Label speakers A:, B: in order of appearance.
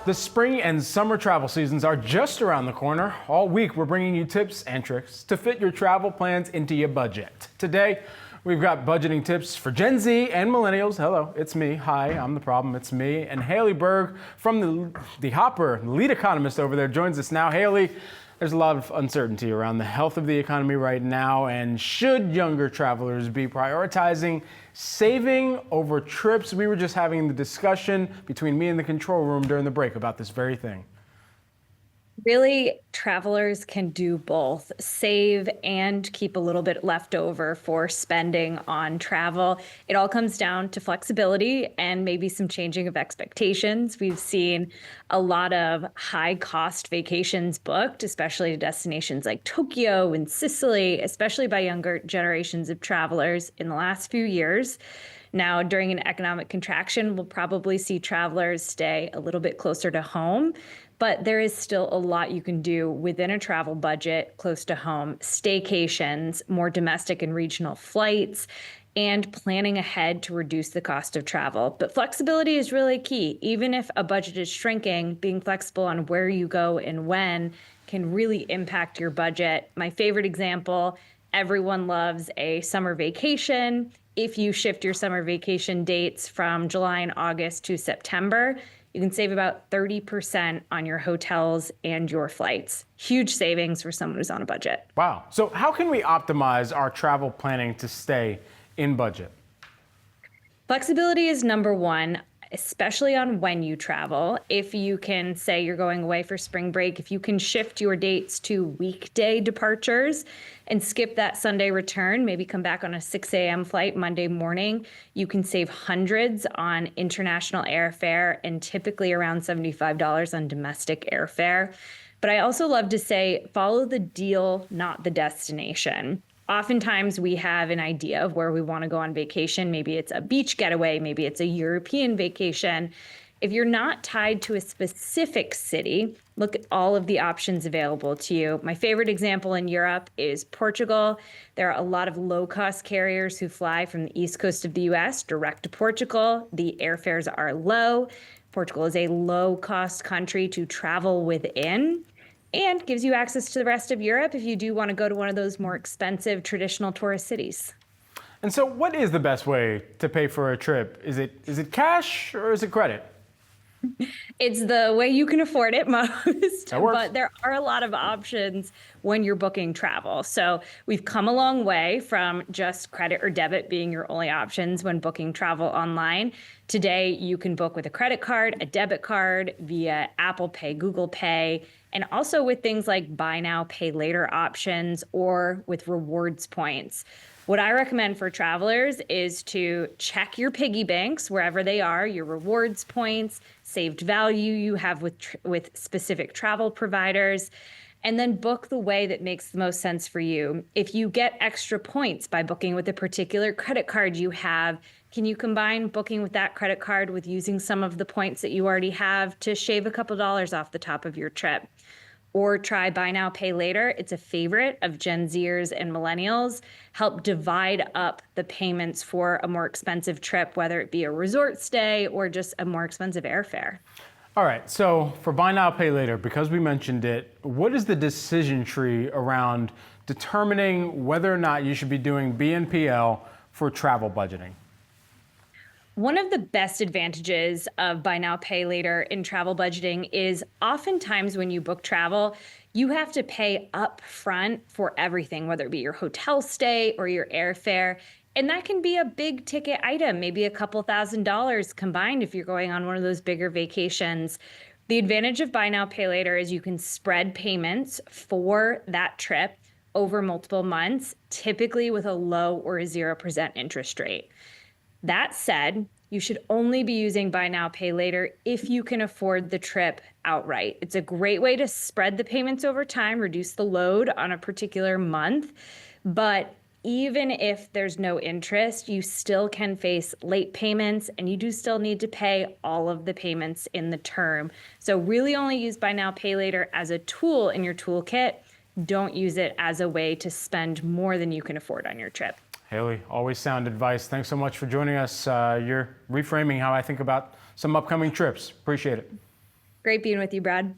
A: The spring and summer travel seasons are just around the corner. All week, we're bringing you tips and tricks to fit your travel plans into your budget. Today, we've got budgeting tips for Gen Z and Millennials. Hello, it's me. Hi, I'm the problem. It's me. And Hayley Berg from the Hopper, the lead economist over there, joins us now. Hayley, there's a lot of uncertainty around the health of the economy right now, and should younger travelers be prioritizing saving over trips? We were just having the discussion between me and the control room during the break about this very thing.
B: Really, travelers can do both, save and keep a little bit left over for spending on travel. It all comes down to flexibility and maybe some changing of expectations. We've seen a lot of high cost vacations booked, especially to destinations like Tokyo and Sicily, especially by younger generations of travelers in the last few years. Now, during an economic contraction, we'll probably see travelers stay a little bit closer to home, but there is still a lot you can do within a travel budget close to home: staycations, more domestic and regional flights, and planning ahead to reduce the cost of travel. But flexibility is really key. Even if a budget is shrinking, being flexible on where you go and when can really impact your budget. My favorite example: everyone loves a summer vacation. If you shift your summer vacation dates from July and August to September, you can save about 30% on your hotels and your flights. Huge savings for someone who's on a budget.
A: Wow. So how can we optimize our travel planning to stay in budget?
B: Flexibility is number one, especially on when you travel. If you can say you're going away for spring break, if you can shift your dates to weekday departures and skip that Sunday return, maybe come back on a 6 a.m. flight Monday morning, you can save hundreds on international airfare and typically around $75 on domestic airfare. But I also love to say, follow the deal, not the destination. Oftentimes we have an idea of where we want to go on vacation. Maybe it's a beach getaway, maybe it's a European vacation. If you're not tied to a specific city, look at all of the options available to you. My favorite example in Europe is Portugal. There are a lot of low-cost carriers who fly from the east coast of the US direct to Portugal. The airfares are low. Portugal is a low-cost country to travel within, and gives you access to the rest of Europe if you do want to go to one of those more expensive traditional tourist cities.
A: And so what is the best way to pay for a trip? Is it cash or is it credit?
B: It's the way you can afford it most,
A: That works.
B: but there are a lot of options when you're booking travel. So we've come a long way from just credit or debit being your only options when booking travel online. Today, you can book with a credit card, a debit card, via Apple Pay, Google Pay, and also with things like buy now, pay later options, or with rewards points. What I recommend for travelers is to check your piggy banks wherever they are, your rewards points, saved value you have with specific travel providers, and then book the way that makes the most sense for you. If you get extra points by booking with a particular credit card you have, can you combine booking with that credit card with using some of the points that you already have to shave a couple dollars off the top of your trip? Or try buy now, pay later. It's a favorite of Gen Zers and Millennials. Help divide up the payments for a more expensive trip, whether it be a resort stay or just a more expensive airfare.
A: All right, so for buy now, pay later, because we mentioned it, what is the decision tree around determining whether or not you should be doing BNPL for travel budgeting?
B: One of the best advantages of buy now, pay later in travel budgeting is oftentimes when you book travel, you have to pay up front for everything, whether it be your hotel stay or your airfare. And that can be a big ticket item, maybe a couple $1,000s combined if you're going on one of those bigger vacations. The advantage of buy now, pay later is you can spread payments for that trip over multiple months, typically with a low or a 0% interest rate. That said, you should only be using buy now, pay later if you can afford the trip outright. It's a great way to spread the payments over time, reduce the load on a particular month. But even if there's no interest, you still can face late payments, and you do still need to pay all of the payments in the term. So really only use buy now, pay later as a tool in your toolkit. Don't use it as a way to spend more than you can afford on your trip.
A: Hayley, always sound advice. Thanks so much for joining us. You're reframing how I think about some upcoming trips. Appreciate it.
B: Great being with you, Brad.